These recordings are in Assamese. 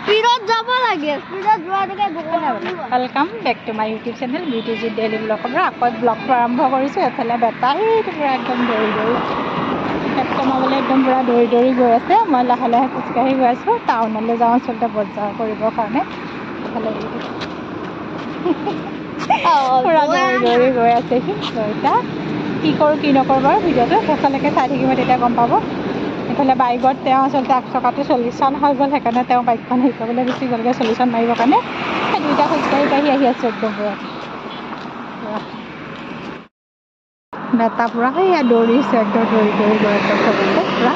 Welcome back to my YouTube channel beauty G daily blog आको ब्लॉग आरम्भ करिছোঁ এফালে বেটা এইটো পুৰা একদম দৌৰি দৌৰি পেট কমাবলৈ একদম পুৰা দৌৰি দৌৰি গৈ আছে মই লাহে লাহে খোজকাঢ়ি গৈ আছোঁ টাউনলৈ যাওঁ আচলতে বজাৰ কৰিবৰ কাৰণে এফালে পুৰা দৌৰি দৌৰি গৈ আছে সি এতিয়া কি কৰোঁ কি নকৰোঁ বাৰু ভিডিঅ'টো শেষলৈকে চাই থাকিব তেতিয়া গম পাব এফালে বাইকত তেওঁ আচলতে আগচকাটো 40 চন হৈ গ'ল সেইকাৰণে তেওঁ বাইকখন শিকাবলৈ গুচি গ'লগৈ 40 চন মাৰিবৰ কাৰণে সেই দুইটা খোজকাঢ়ি কাঢ়ি আহি আছোঁ একদম পুৰা বেটা পুৰা সেয়া দৌৰিছে একদম দৌৰি দৌৰি গৈ আছে চবতে পুৰা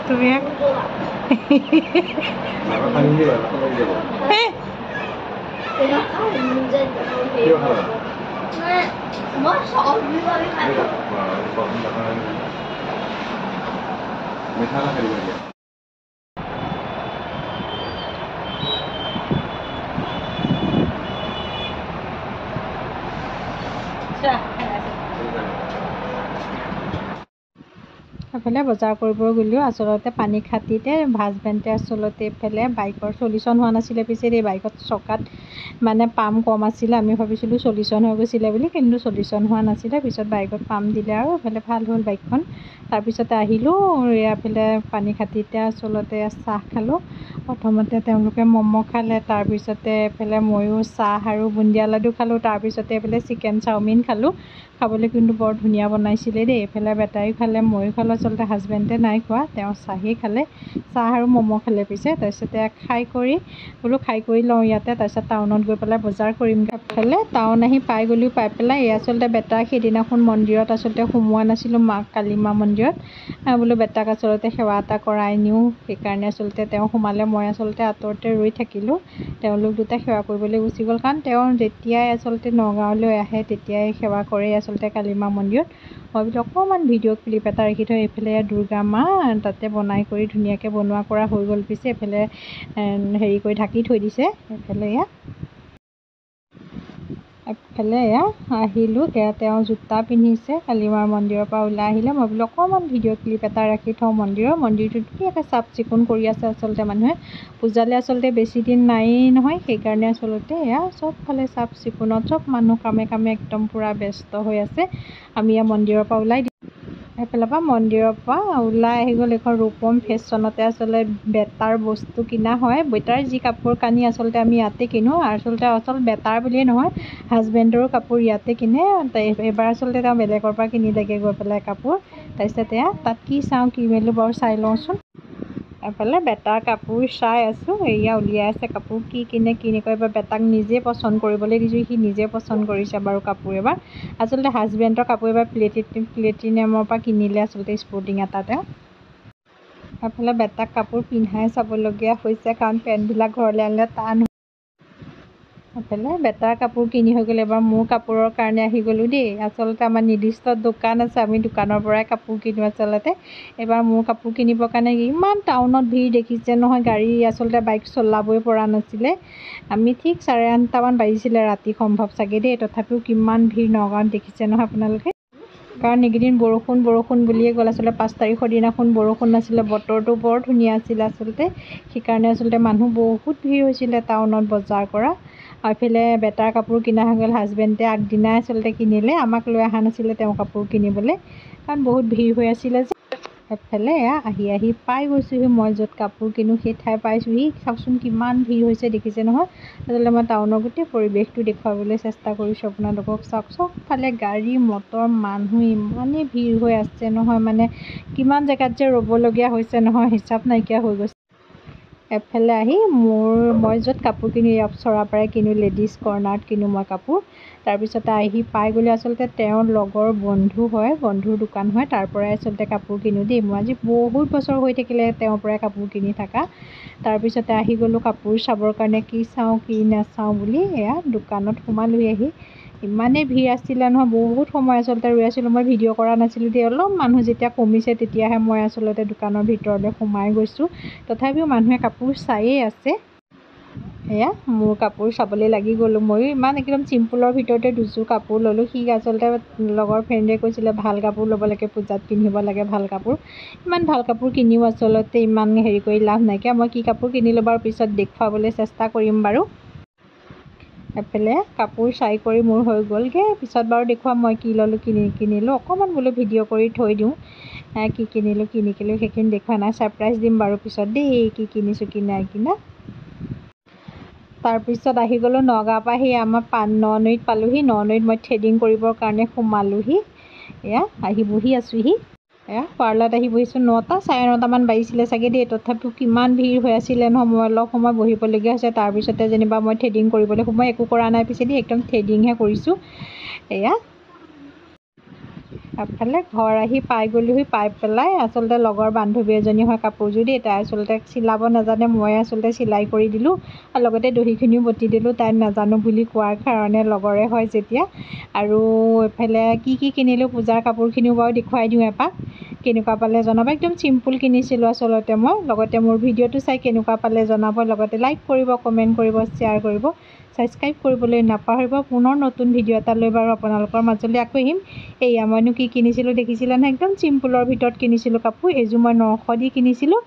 তুমি এফালে বজাৰ কৰিব গ'লেও আচলতে পানী খাটিতে হাজবেণ্ডে আচলতে এইফালে বাইকৰ চলিউশ্যন হোৱা নাছিলে পিছে এই বাইকত চকাত মানে পাম কম আছিলে আমি ভাবিছিলোঁ চলিউশ্যন হৈ গৈছিলে বুলি কিন্তু চলিউশ্যন হোৱা নাছিলে পিছত বাইকত পাম দিলে আৰু এফালে ভাল হ'ল বাইকখন তাৰপিছতে আহিলোঁ এফালে পানী খাটিতে আচলতে চাহ খালোঁ প্ৰথমতে তেওঁলোকে ম'ম' খালে তাৰপিছতে এফালে ময়ো চাহ আৰু বুন্দিয়া লাডু খালোঁ তাৰপিছতে এফালে চিকেন চাওমিন খালোঁ খাবলৈ কিন্তু বৰ ধুনীয়া বনাইছিলে দেই এইফালে বেটাইও খালে ময়ো খালোঁ আচলতে হাজবেণ্ডে নাই খোৱা তেওঁ চাহেই খালে চাহ আৰু ম'ম' খালে পিছে তাৰপিছতে খাই কৰি লওঁ ইয়াতে তাৰপিছত টাউনত গৈ পেলাই বজাৰ কৰিম এফালে টাউন আহি পাই গ'লোঁ পাই পেলাই এই আচলতে বেটাক সেইদিনাখন মন্দিৰত আচলতে সোমোৱা নাছিলোঁ মা কালী মা মন্দিৰত বোলো বেটাক আচলতে সেৱা এটা কৰাই নিওঁ সেইকাৰণে আচলতে তেওঁ সোমালে মই আচলতে আঁতৰতে ৰৈ থাকিলোঁ তেওঁলোক দুটা সেৱা কৰিবলৈ গুচি গ'ল কাৰণ তেওঁ যেতিয়াই আচলতে নগাঁৱলৈ আহে তেতিয়াই সেৱা কৰে আচলতে কালী মা মন্দিৰত মই বোলো অকণমান ভিডিঅ' ক্লিপ এটা ৰাখি থৈ এইফালে দুৰ্গা মা তাতে বনাই কৰি ধুনীয়াকৈ বনোৱা কৰা হৈ গ'ল পিছে এইফালে হেৰি কৰি ঢাকি থৈ দিছে এইফালে এয়া আহিলোঁ তেওঁ জোতা পিন্ধিছে কালী মাৰ মন্দিৰৰ পৰা ওলাই আহিলে মই বোলো অকণমান ভিডিঅ' ক্লিপ এটা ৰাখি থওঁ মন্দিৰটো ধুনীয়াকৈ চাফ চিকুণ কৰি আছে আচলতে মানুহে পূজালৈ আচলতে বেছি দিন নায়েই নহয় সেইকাৰণে আচলতে এয়া চবফালে চাফ চিকুণত চব মানুহ কামে কামে একদম পূৰা ব্যস্ত হৈ আছে আমি মন্দিৰৰ পৰা ওলাই এইফালৰ পৰা মন্দিৰৰ পৰা ওলাই আহি গ'ল এখন ৰূপম ফেশ্বনতে আচলতে বেটাৰ বস্তু কিনা হয় বেটাৰ যি কাপোৰ কানি আচলতে আমি ইয়াতে কিনো আচলতে বেটাৰ বুলিয়ে নহয় হাজবেণ্ডৰো কাপোৰ ইয়াতে কিনে এইবাৰ আচলতে তেওঁ বেলেগৰ পৰা কিনিলেগৈ গৈ পেলাই কাপোৰ তাৰপিছত তাত কি চাওঁ কি মেলোঁ বাৰু চাই লওঁচোন এফালে বেটাৰ কাপোৰ চাই আছোঁ এয়া উলিয়াই আছে কাপোৰ কি কিনে কি নকৰে এবাৰ বেটাক নিজে পচন্দ কৰিবলৈ দিছোঁ সি নিজে পচন্দ কৰিছে বাৰু কাপোৰ এবাৰ আচলতে হাজবেণ্ডৰ কাপোৰ এবাৰ প্লেটিনিয়ামৰ পৰা কিনিলে আচলতে স্পৰ্টিং এটা তেওঁ এফালে বেটাক কাপোৰ পিন্ধাই চাবলগীয়া হৈছে কাৰণ পেণ্টবিলাক ঘৰলৈ আনিলে টান এফালে বেটাৰ কাপোৰ কিনি হৈ গ'ল এবাৰ মোৰ কাপোৰৰ কাৰণে আহি গ'লোঁ দেই আচলতে আমাৰ নিৰ্দিষ্ট দোকান আছে আমি দোকানৰ পৰাই কাপোৰ কিনো আচলতে এবাৰ মোৰ কাপোৰ কিনিবৰ কাৰণে ইমান টাউনত ভিৰ দেখিছে নহয় গাড়ী আচলতে বাইক চলাবই পৰা নাছিলে আমি ঠিক 8:30মান বাজিছিলে ৰাতি সম্ভৱ চাগে দেই তথাপিও কিমান ভিৰ নগাঁৱত দেখিছে নহয় আপোনালোকে কাৰণ এইকেইদিন বৰষুণ বুলিয়ে গ'ল আচলতে 5 তাৰিখৰ দিনাখন বৰষুণ নাছিলে বতৰটো বৰ ধুনীয়া আছিলে আচলতে সেইকাৰণে আচলতে মানুহ বহুত ভিৰ হৈছিলে টাউনত বজাৰ কৰা এইফালে বেটাৰ কাপোৰ কিনা হৈ গ'ল হাজবেণ্ডে আগদিনাই আচলতে কিনিলে আমাক লৈ অহা নাছিলে তেওঁ কাপোৰ কিনিবলৈ কাৰণ বহুত ভিৰ হৈ আছিলে যে এফালে আহি পাই গৈছোঁহি মই য'ত কাপোৰ কিনো সেই ঠাই পাইছোঁহি চাওকচোন কিমান ভিৰ হৈছে দেখিছে নহয় আচলতে মই টাউনৰ গোটেই পৰিৱেশটো দেখুৱাবলৈ চেষ্টা কৰিছোঁ আপোনালোকক চাওক চবফালে গাড়ী মটৰ মানুহ ইমানেই ভিৰ হৈ আছে নহয় মানে কিমান জেগাত যে ৰ'বলগীয়া হৈছে নহয় হিচাপ নাইকিয়া হৈ গৈছে এফালে আহি মই য'ত কাপোৰ কিনো অপ্সৰাৰ পৰাই কিনো লেডিজ কৰ্ণাৰত কিনো মই কাপোৰ তাৰপিছতে আহি পাই গ'লে আচলতে তেওঁৰ লগৰ বন্ধুৰ দোকান হয় তাৰ পৰাই আচলতে কাপোৰ কিনো দেই মই আজি বহুত বছৰ হৈ থাকিলে তেওঁৰ পৰাই কাপোৰ কিনি থকা তাৰপিছতে আহি গ'লোঁ কাপোৰ চাবৰ কাৰণে কি চাওঁ কি নাচাওঁ বুলি দোকানত সোমালোহি আহি ইমানেই ভিৰ আছিলে নহয় বহুত সময় আচলতে ৰৈ আছিলোঁ মই ভিডিঅ' কৰা নাছিলোঁ দেই অলপ মানুহ যেতিয়া কমিছে তেতিয়াহে মই আচলতে দোকানৰ ভিতৰলৈ সোমাই গৈছোঁ তথাপিও মানুহে কাপোৰ চায়েই আছে এয়া মোৰ কাপোৰ চাবলৈ লাগি গ'লোঁ। ময়ো ইমান একদম চিম্পুলৰ ভিতৰতে দুযোৰ কাপোৰ ল'লোঁ। সি আচলতে লগৰ ফ্ৰেণ্ডে কৈছিলে ভাল কাপোৰ ল'ব লাগে, পূজাত পিন্ধিব লাগে ভাল কাপোৰ। ইমান ভাল কাপোৰ কিনিও আচলতে ইমান হেৰি কৰি লাভ নাইকিয়া। মই কি কাপোৰ কিনিলোঁ বাৰু পিছত দেখুৱাবলৈ চেষ্টা কৰিম বাৰু। এফালে কাপোৰ চাই কৰি মোৰ হৈ গ'লগৈ, পিছত বাৰু দেখুৱাম মই কি ল'লোঁ কি নিকিনিলোঁ। অকণমান বোলো ভিডিঅ' কৰি থৈ দিওঁ, কি কিনিলোঁ কি নিকিনিলোঁ সেইখিনি দেখুওৱা নাই। ছাৰপ্ৰাইজ দিম বাৰু পিছত দেই, কি কিনিছোঁ কি নাই কিনা। তাৰপিছত আহি গ'লোঁ নগাঁৱৰ পৰা। সেই আমাৰ 9 পালোঁহি। 9 মই থ্ৰেডিং কৰিবৰ কাৰণে সোমালোঁহি। এয়া আহি বহি আছোঁহি। এয়া পাৰ্লাৰত আহি বহিছোঁ। 9টা 9:30মান বাজিছিলে চাগে দেই। তথাপিও কিমান ভিৰ হৈ আছিলে নহয়, মই অলপ সময় বহিবলগীয়া হৈছে। তাৰপিছতে যেনিবা মই থ্ৰেডিং কৰিবলৈ মই একো কৰা নাই পিছে দেই, একদম থ্ৰেডিংহে কৰিছোঁ। এয়া এফালে ঘৰ আহি পাই গ'লোহি। পাই পেলাই আচলতে লগৰ বান্ধৱী এজনী হয় কাপোৰযোৰ দেই, তাই আচলতে চিলাব নাজানে, মই আচলতে চিলাই কৰি দিলোঁ আৰু লগতে দহিখিনিও বটি দিলোঁ তাই নাজানো বুলি কোৱাৰ কাৰণে, লগৰে হয় যেতিয়া। আৰু এইফালে কি কিনিলোঁ পূজাৰ কাপোৰখিনিও বাৰু দেখুৱাই দিওঁ এপাক, কেনেকুৱা পালে জনাব। একদম চিম্পুল কিনিছিলোঁ আচলতে মই। লগতে মোৰ ভিডিঅ'টো চাই কেনেকুৱা পালে জনাব, লগতে লাইক কৰিব, কমেণ্ট কৰিব, শ্বেয়াৰ কৰিব, ছাবস্ক্ৰাইব কৰিবলৈ নাপাহৰিব। পুনৰ নতুন ভিডিঅ' এটা লৈ বাৰু আপোনালোকৰ মাজলৈ আকৌ আহিম। এয়া মইনো কি কিনিছিলোঁ দেখিছিলে নহয়, একদম চিম্পুলৰ ভিতৰত কিনিছিলোঁ কাপোৰ। এযোৰ মই 900 দি কিনিছিলোঁ,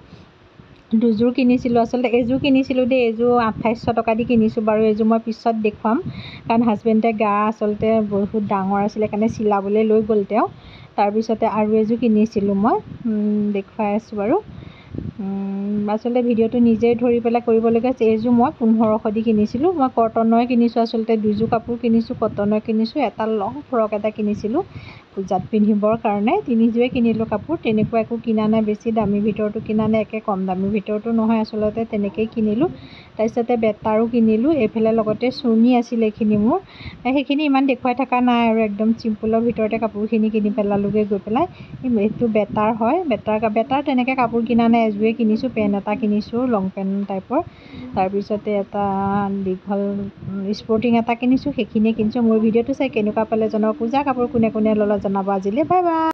দুযোৰ কিনিছিলোঁ আচলতে। এযোৰ কিনিছিলোঁ দেই, এযোৰ 2800 টকা দি কিনিছোঁ বাৰু। এযোৰ মই পিছত দেখুৱাম, কাৰণ হাজবেণ্ডে গা আচলতে বহুত ডাঙৰ আছিলে কাৰণে চিলাবলৈ লৈ গ'ল তেওঁ। তাৰপিছতে আৰু এযোৰ কিনিছিলোঁ মই, দেখুৱাই আছোঁ বাৰু। আচলতে ভিডিঅ'টো নিজেই ধৰি পেলাই কৰিবলগীয়া হৈছে। এইযোৰ মই 1500 দি কিনিছিলোঁ। মই কটনৰে কিনিছোঁ আচলতে, দুযোৰ কাপোৰ কিনিছোঁ কটনৰে কিনিছোঁ। এটা লং ফ্ৰক এটা কিনিছিলোঁ পূজাত পিন্ধিবৰ কাৰণে। 3যোৰে কিনিলোঁ কাপোৰ, তেনেকুৱা একো কিনা নাই। বেছি দামীৰ ভিতৰতো কিনা নাই, একে কম দামীৰ ভিতৰতো নহয় আচলতে, তেনেকেই কিনিলোঁ। তাৰপিছতে বেটাৰো কিনিলোঁ। এইফালে লগতে চুৰ্ণি আছিলে এইখিনি মোৰ, সেইখিনি ইমান দেখুৱাই থকা নাই আৰু, একদম চিম্পুলৰ ভিতৰতে কাপোৰখিনি কিনি পেলালোগৈ গৈ পেলাই। এইটো বেটাৰ হয়, বেটাৰ তেনেকৈ কাপোৰ কিনা নাই। এযোৰে কিনিছোঁ, পেণ্ট এটা কিনিছোঁ লং পেণ্ট টাইপৰ। তাৰপিছতে এটা দীঘল স্পৰ্টিং এটা কিনিছোঁ, সেইখিনিয়ে কিনিছোঁ। মোৰ ভিডিঅ'টো চাই কেনেকুৱা পালে জনাব। পূজাৰ কাপোৰ কোনে কোনে ল'লে জনাব। আজিলৈ বাই বাই।